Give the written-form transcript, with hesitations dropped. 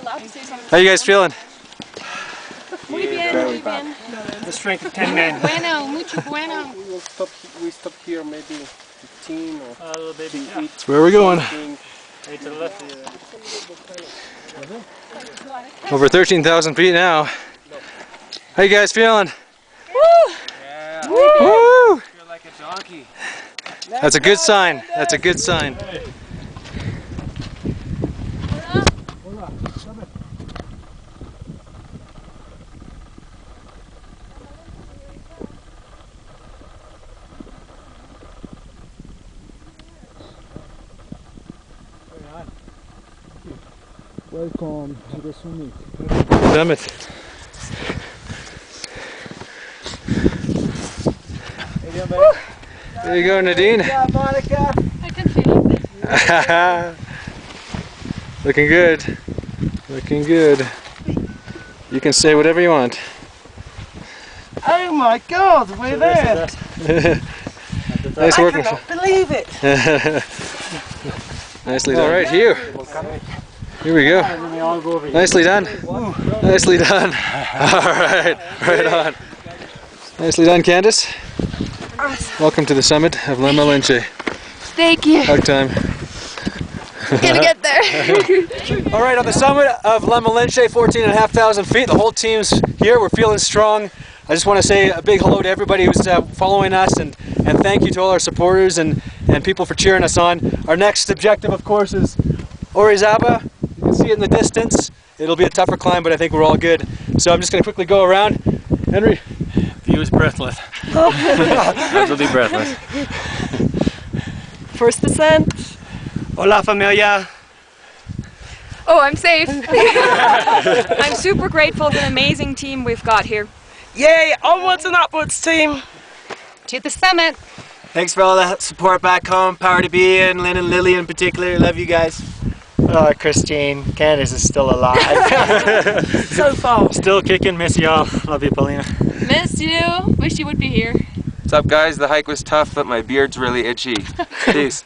How you guys feeling? Muy bien, muy bien. The strength of 10 men. Bueno, mucho bueno. We stop here maybe 15 or A little baby. Yeah. That's where we're going. Hey, to the left. Over 13,000 feet now. How you guys feeling? Woo! yeah. Woo! Feel like a donkey. That's a good sign. That's a good sign. Welcome to the summit. Summit. There you go, Nadine. I can feel it. Looking good. Looking good. You can say whatever you want. Oh my God, we're there! Nice working. I cannot believe it! Nicely done. All right, Hugh. Here we go. Nicely done. Nicely done. All right, right on. Nicely done, Candice. Welcome to the summit of La Malinche. Thank you. Hug time. Gonna get there. All right, on the summit of La Malinche, 14,500 feet. The whole team's here. We're feeling strong. I just want to say a big hello to everybody who's following us, and thank you to all our supporters and people for cheering us on. Our next objective, of course, is Orizaba. You can see it in the distance. It'll be a tougher climb, but I think we're all good. So I'm just going to quickly go around. Henry? View is breathless. Absolutely breathless. First ascent. Hola, familia. Oh, I'm safe. I'm super grateful for the amazing team we've got here. Yay! Onwards and upwards, team! To the summit. Thanks for all the support back home. Power to be in, Lynn and Lily in particular. Love you guys. Oh, Christine, Candice is still alive. So far. Still kicking, miss y'all. Love you, Paulina. Miss you. Wish you would be here. What's up, guys? The hike was tough, but my beard's really itchy. Peace.